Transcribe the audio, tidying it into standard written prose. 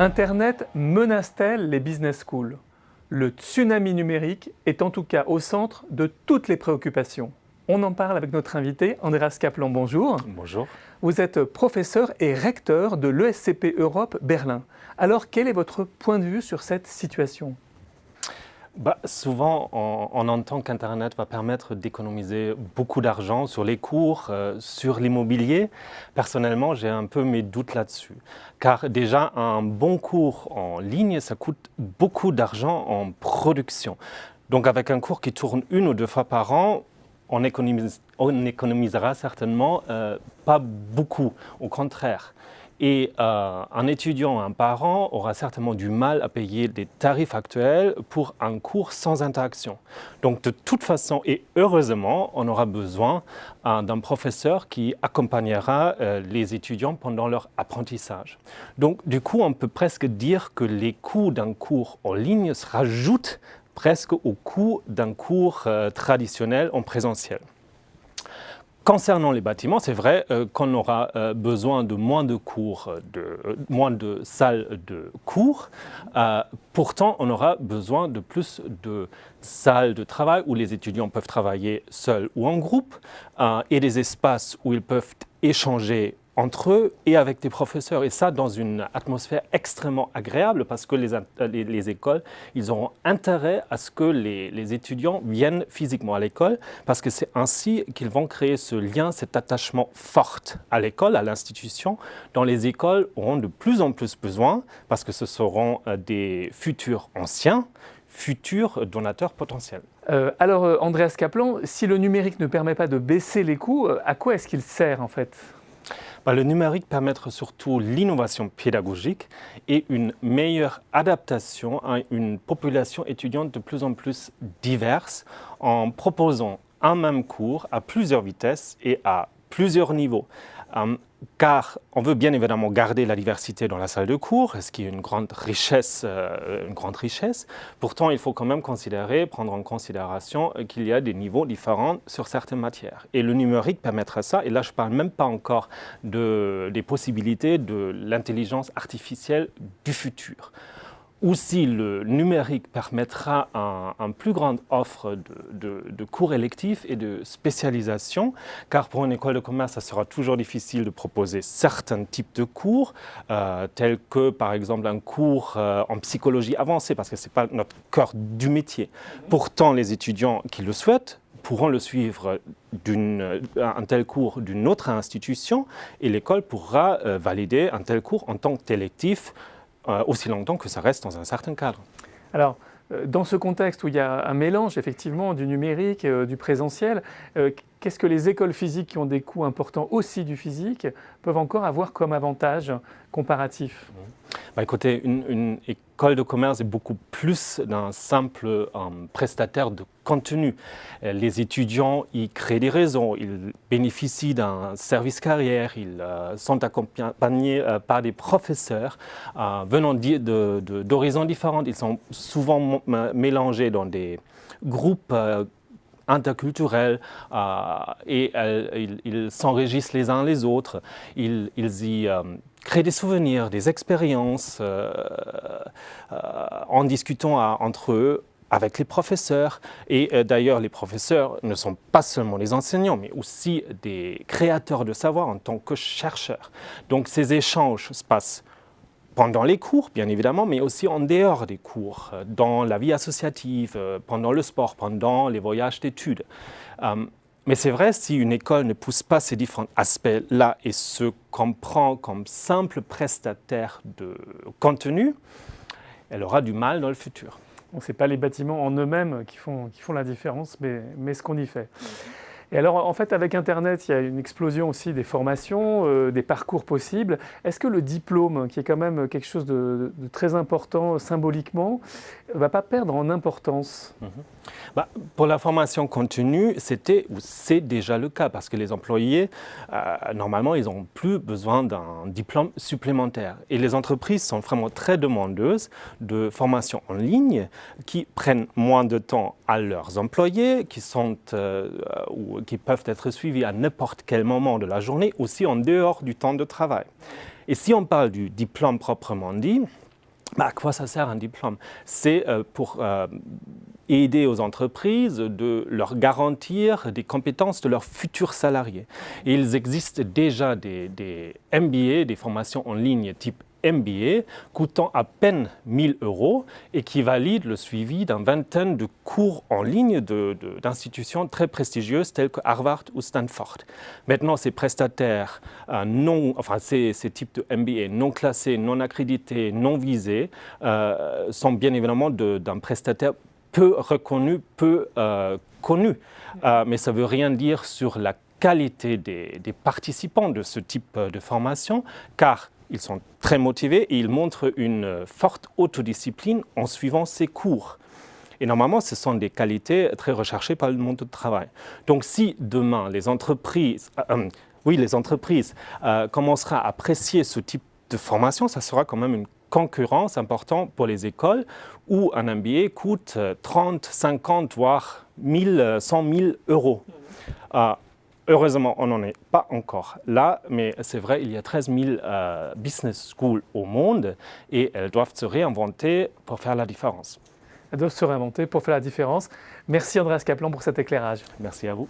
Internet menace-t-elle les business schools? Le tsunami numérique est en tout cas au centre de toutes les préoccupations. On en parle avec notre invité, Andreas Kaplan. Bonjour. Bonjour. Vous êtes professeur et recteur de l'ESCP Europe Berlin. Alors, quel est votre point de vue sur cette situation ? Souvent, on entend qu'Internet va permettre d'économiser beaucoup d'argent sur les cours, sur l'immobilier. Personnellement, j'ai un peu mes doutes là-dessus. Car déjà, un bon cours en ligne, ça coûte beaucoup d'argent en production. Donc avec un cours qui tourne 1 ou 2 fois par an, on économisera certainement pas beaucoup, au contraire. Et un étudiant, un parent aura certainement du mal à payer les tarifs actuels pour un cours sans interaction. Donc de toute façon et heureusement, on aura besoin d'un professeur qui accompagnera les étudiants pendant leur apprentissage. Donc du coup, on peut presque dire que les coûts d'un cours en ligne se rajoutent presque au coût d'un cours traditionnel en présentiel. Concernant les bâtiments, c'est vrai qu'on aura besoin de moins de cours, moins de salles de cours. Pourtant, on aura besoin de plus de salles de travail où les étudiants peuvent travailler seuls ou en groupe et des espaces où ils peuvent échanger entre eux et avec des professeurs. Et ça, dans une atmosphère extrêmement agréable parce que les écoles, ils auront intérêt à ce que les étudiants viennent physiquement à l'école parce que c'est ainsi qu'ils vont créer ce lien, cet attachement fort à l'école, à l'institution, dont les écoles auront de plus en plus besoin parce que ce seront des futurs anciens, futurs donateurs potentiels. Alors, Andreas Kaplan, si le numérique ne permet pas de baisser les coûts, à quoi est-ce qu'il sert en fait ? Le numérique permet surtout l'innovation pédagogique et une meilleure adaptation à une population étudiante de plus en plus diverse en proposant un même cours à plusieurs vitesses et à plusieurs niveaux. Car on veut bien évidemment garder la diversité dans la salle de cours, ce qui est une grande richesse. Pourtant, il faut quand même prendre en considération qu'il y a des niveaux différents sur certaines matières. Et le numérique permettra ça, et là je ne parle même pas encore des possibilités de l'intelligence artificielle du futur. Aussi, le numérique permettra une plus grande offre de cours électifs et de spécialisation, car pour une école de commerce, ça sera toujours difficile de proposer certains types de cours, tels que par exemple un cours en psychologie avancée, parce que ce n'est pas notre cœur du métier. Pourtant, les étudiants qui le souhaitent pourront le suivre un tel cours d'une autre institution, et l'école pourra valider un tel cours en tant qu'électif, aussi longtemps que ça reste dans un certain cadre. Alors, dans ce contexte où il y a un mélange effectivement du numérique, du présentiel, qu'est-ce que les écoles physiques qui ont des coûts importants aussi du physique peuvent encore avoir comme avantage comparatif ? Écoutez, une école de commerce est beaucoup plus d'un simple prestataire de contenu. Les étudiants, ils créent des réseaux, ils bénéficient d'un service carrière, ils sont accompagnés par des professeurs venant d'horizons différents. Ils sont souvent mélangés dans des groupes interculturels et ils s'enrichissent les uns les autres. Ils y créent des souvenirs, des expériences en discutant entre eux avec les professeurs. Et d'ailleurs, les professeurs ne sont pas seulement les enseignants, mais aussi des créateurs de savoir en tant que chercheurs. Donc ces échanges se passent pendant les cours, bien évidemment, mais aussi en dehors des cours, dans la vie associative, pendant le sport, pendant les voyages d'études. Mais c'est vrai, si une école ne pousse pas ces différents aspects-là et se comprend comme simple prestataire de contenu, elle aura du mal dans le futur. Ce n'est pas les bâtiments en eux-mêmes qui font la différence, mais ce qu'on y fait. Et alors, en fait, avec Internet, il y a une explosion aussi des formations, des parcours possibles. Est-ce que le diplôme, qui est quand même quelque chose de très important symboliquement, ne va pas perdre en importance ? Pour la formation continue, c'était ou c'est déjà le cas parce que les employés, normalement, ils n'ont plus besoin d'un diplôme supplémentaire. Et les entreprises sont vraiment très demandeuses de formations en ligne qui prennent moins de temps à leurs employés, qui peuvent être suivis à n'importe quel moment de la journée, aussi en dehors du temps de travail. Et si on parle du diplôme proprement dit, À quoi ça sert un diplôme? C'est pour aider aux entreprises de leur garantir des compétences de leurs futurs salariés. Et il existe déjà des MBA, des formations en ligne type MBA, coûtant à peine 1 000 € et qui valident le suivi d'une vingtaine de cours en ligne d'institutions très prestigieuses telles que Harvard ou Stanford. Maintenant, ces prestataires ces types de MBA non classés, non accrédités, non visés, sont bien évidemment d'un prestataire peu reconnu, peu connu. Mais ça ne veut rien dire sur la qualité des participants de ce type de formation, car ils sont très motivés et ils montrent une forte autodiscipline en suivant ces cours. Et normalement, ce sont des qualités très recherchées par le monde du travail. Donc si demain, les entreprises commenceront à apprécier ce type de formation, ça sera quand même une concurrence importante pour les écoles où un MBA coûte 30, 50, voire 100 000 €. Heureusement, on n'en est pas encore là, mais c'est vrai, il y a 13 000 business schools au monde et elles doivent se réinventer pour faire la différence. Elles doivent se réinventer pour faire la différence. Merci Andreas Kaplan pour cet éclairage. Merci à vous.